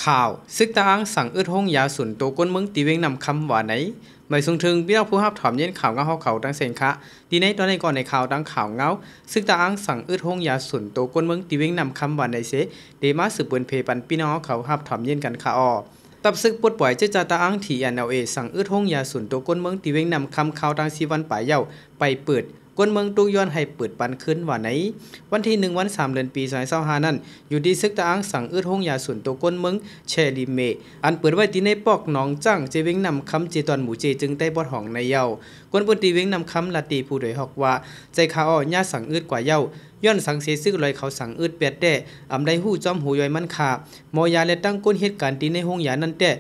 ข่าวซึกตาอังสั่งอึดห้องยาสุนโตก้นเมืองตีเวงนำคำว่าไหนหมายทรงถึงพี่น้องผู้รับถอมเย็นข่าวเงาเขาดังเซนคะดีในตอนในก่อนในข่าวดังข่าวเงาซึกตาอังสั่งอึดห้องยาสุนโตก้นเมืองตีเวงนำคำว่าไหนเสเดมาสืบเปินเพปันพี่น้องเขารับถอมเย็นกันค่ะตับซึกปวดปล่อยเจ้าจ่าตาอังที่NLAสั่งอึดห้องยาสุนโตก้นเมืองตีเวงนำคำข่าวดังสีวันป่ายเย้าไปเปิดก้นเมืองตุกย้อนให้เปิดปันขึ้นว่าไหนวันที่1วัน3เดือนปี2025นั้นอยู่ที่ซึกตาอังสั่งอึดห้องยาสุนโตก้นเมืองแชริเมอันเปิดไว้ที่ในปอกหนองจั่งเจเวงนำคำเจตอนหมู่เจจึงได้บอดห้องในเย้าก้นปนตีเวงนำคำลาตีผู้โดยฮอกว่าใจข่าวญาสั่งอึดกว่าเย้าย้อนสังเสซึกลอยเขาสั่งอึดแปดแด่อำได้ฮู้จอมหูย่อยมันขาหมอยาและตั้งก้นเหตุการณ์ที่ในห้องยานั้นแต่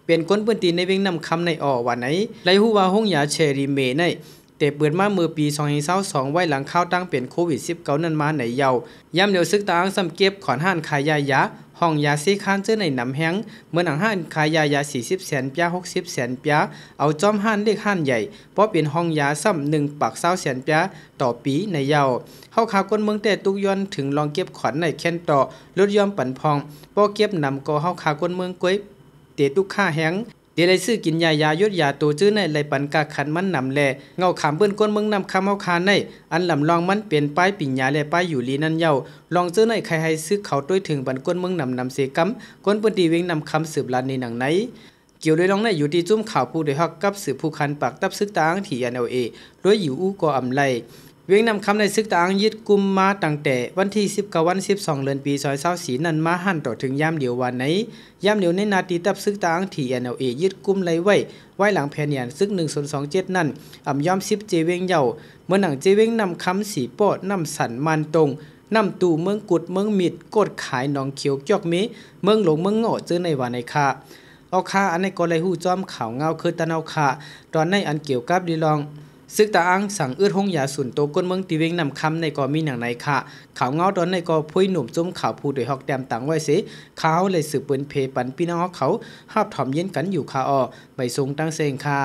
เป็นก้นเปิ้นตีในเวงนำคำในว่าไหนไลฮู้ว่าห้องยาแชริเมในแต่เปิดมาเมื่อปี2022ไว้หลังข้าวตั้งเป็นโควิด19นั้นมาในเยาย่ำเดียวซึกตาอังซ้ำเก็บขอนห้านขายยาห้องยาซีคานเจอในน้ำแห้งเมื่อหนังห้านขายยา40แสนปี60แสนปีเอาจอมห้านเล็กห้านใหญ่เพราะเป็นห้องยาซ้ำ1ปัก20แสนปีต่อปีในเยาเฮาข่าวก้นเมืองแต่ตุกย้อนถึงลองเก็บขอนในแค้นต่อลดยอมปั่นพองบ่เก็บนำก็เฮาข่าวก้นเมืองก้อยเตตุกค่าแห้งเดี๋ยวได้ซื้อกินยายดยาตัวจื้อในไหลปันกาขันมันนำแลเงาขามเปิ้นก้นเมืองนำคำเอาคาในอันลำลองมันเป็นป้ายปิ่นยาและป้ายอยู่ลีนั่นเย้าลองจื้อในใครให้ซื้อเขาด้วยถึงบันก้นเมืองนำเสกำก้นเปิ้นตีเวงนำคำสืบลานในหนังไหนเกี่ยวด้วยลองในอยู่ที่จุ้มข่าวผู้โดยฮักกับสืบผู้คันปากตับซึกตางที่NLAด้วยอยู่อู้ก่ออำไลเวียงนำคำในซึกตางยึดกุมมาตั้งแต่วันที่19วัน12เดือนปี2024นั้นมาหันต่อถึงยามเดียววันไหนยามเดียวในนาทีตับซึกตางที่NLAยึดกุมไว้ไว้หลังแผนยานซึก1027นั้นอ่ำยอม10เจเวงเย้าเมื่อหนังเจเวงนำคำสีปอดนำสันมันตรงนำตู่เมืองกุดเมืองมิดกดขายหนองเขียวจอกเมเมืองหลงเมืองเงาะเจอในวันในค่ะเอาค่าอันในก็เลยฮู้จอมข่าวเงาคือตะเอาค่ะตอนในอันเกี่ยวกับดีลองซึกตาอังสั่งอึดห้องยาสุนโตก้นเมืองตีเวงนำคำในก็มีหนังไหนค่ะข่าวเงาตอนในก็พุ้ยหนุ่มจุ้มข่าวผู้โดยฮอกแดมตังไว้เสข่าวเลยสืบเปิ้นเพปันพี่น้องเขาหาบถ่อมเย็นกันอยู่ค่ะใบทรงตั้งเซงค่ะ